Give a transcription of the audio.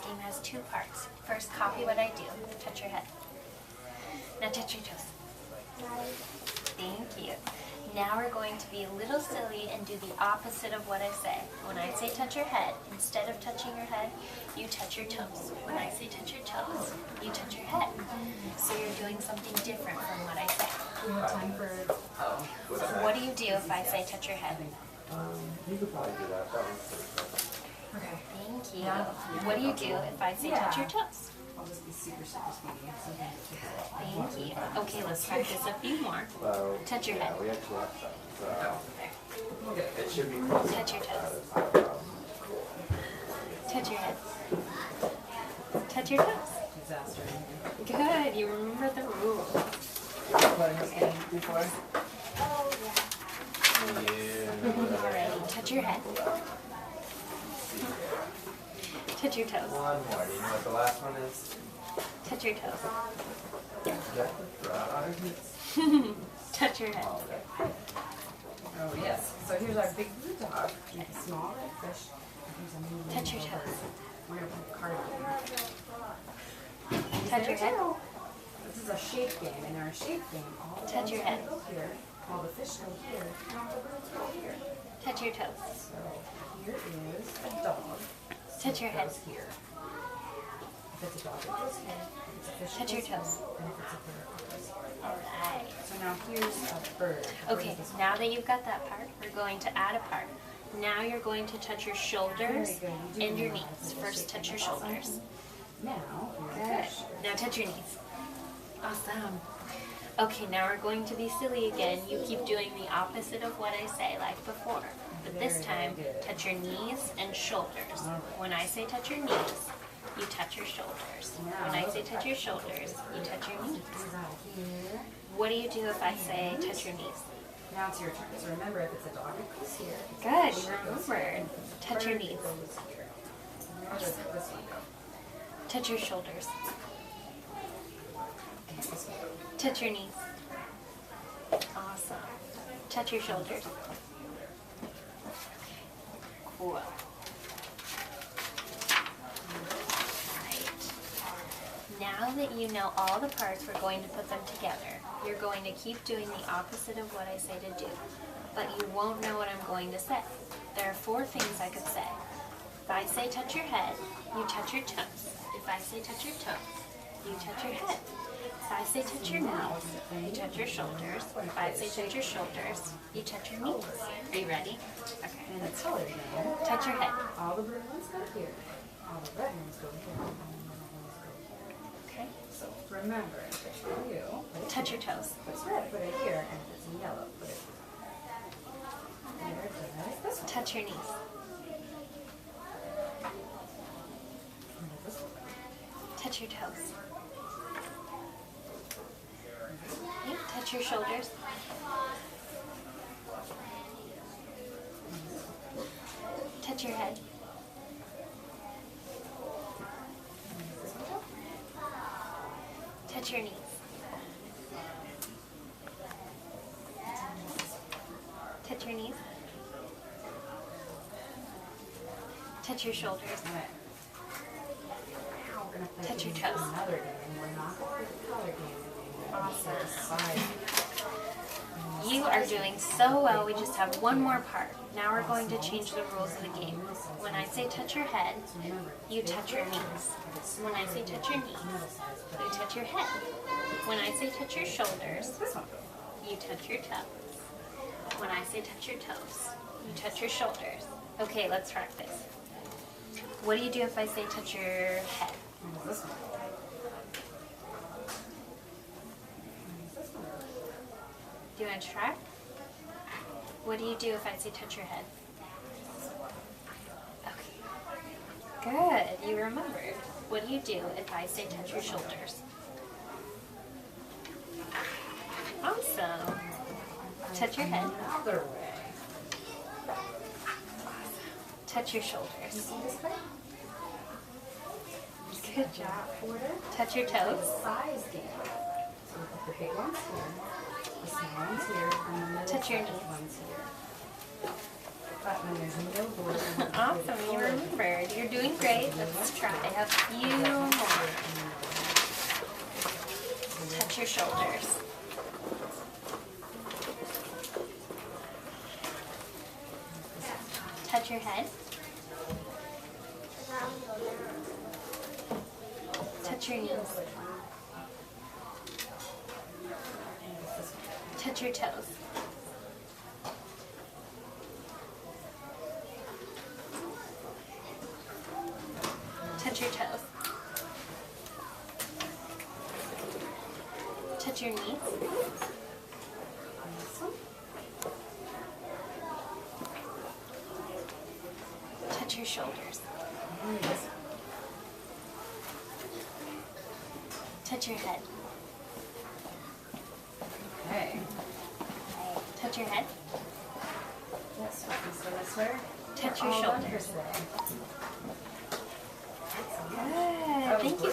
game has two parts. First, copy what I do. Touch your head. Now touch your toes. Thank you. Now we're going to be a little silly and do the opposite of what I say. When I say touch your head, instead of touching your head, you touch your toes. When I say touch your toes, you touch your head. So you're doing something different from what I say. We have time for... So what do you do if I say touch your head? You could probably do that. That one's pretty quick. Okay. Thank you. What do you do if I say touch your toes? I'll just be super speedy. Thank you. Okay, let's practice a few more. So, Touch your yeah, head. we actually have some. So, it should be Touch your toes. Touch your head. Touch your toes. Disaster. Good. You remember the rules. Before? Alrighty. Touch your head. Touch your toes. One more. Do you know what the last one is? Touch your toes. Yeah. Touch your head. Oh, yes. So here's our big blue dog. Make a small red fish. Here's a medium Touch your yellow toes. bird. We're going to put a card in. Touch your head. This is a shape game. In our shape game, all the Touch your dogs head. go here, all the fish go here, and all the birds go here. Touch your toes. So here is a dog. Touch your head. Goes here. If it's a dog, it goes here. If it's a fish, Touch it your goes here. toes. And if it's a bird, it goes here. Alright. So now here's a bird. Okay, now that you've got that part, we're going to add a part. Now you're going to touch your shoulders and your knees. First, touch your shoulders. Now, here's a Good. fish. Now touch your knees. Awesome. Okay, now we're going to be silly again. You keep doing the opposite of what I say, like before. But this time, touch your knees and shoulders. When I say touch your knees, you touch your shoulders. When I say touch your shoulders, you touch your knees. Goes out here. What do you do if I say touch your knees? Now it's your turn. So remember, if it's a dog, it goes here. If it's a Good, fish, you it goes remembered. here. If it's a Touch your bird, knees. it goes here. Where does this one go? Touch your shoulders. Okay, this one go. Touch your knees. Awesome. Touch your shoulders. Cool. Right. Now that you know all the parts, we're going to put them together. You're going to keep doing the opposite of what I say to do, but you won't know what I'm going to say. There are 4 things I could say. If I say touch your head, you touch your toes. If I say touch your toes, you touch your head. If I say touch your knees, you touch your shoulders. If I say touch your shoulders, you touch your knees. Are you ready? Okay. And the colors now. Touch your head. All the blue ones go here. All the red ones go here. All the yellow ones go here. Okay. So remember, if it's blue, put it Touch your toes. If it's red, put it here. And if it's yellow, put it here. Good. This one. Touch your knees. And this one. Touch your toes. Yep. Touch your shoulders. Touch your head. Touch your knees. Touch your knees. Touch your shoulders. All right. Now we're gonna play Touch your toes. another game. We're not gonna play the color game anymore. Awesome. Side. You are doing so well. We just have one more part. Now we're going to change the rules of the game. When I say touch your head, you touch your knees. When I say touch your knees, you touch your head. When I say touch your shoulders, you touch your toes. When I say touch your toes, you touch your shoulders. Okay, let's practice. What do you do if I say touch your head? This one. Do you want to try? What do you do if I say touch your head? Okay. Good, you remembered. What do you do if I say touch your shoulders? Awesome. Touch your head. Another way. Touch your shoulders. See this way? Good job. Order. Touch your toes. Size game. So we put the big ones here, the small ones here, and the middle Touch your sized knees. ones here. And there's no board. Awesome, you remembered. You're doing great. Let's try a few more. Touch your shoulders. Touch your head. Touch your knees. Touch your toes. Touch your toes. Touch your knees. Touch your shoulders. Touch your head. Okay. Touch your head. Yes, so this way. Touch your All done for shoulders. today. Good. Thank you.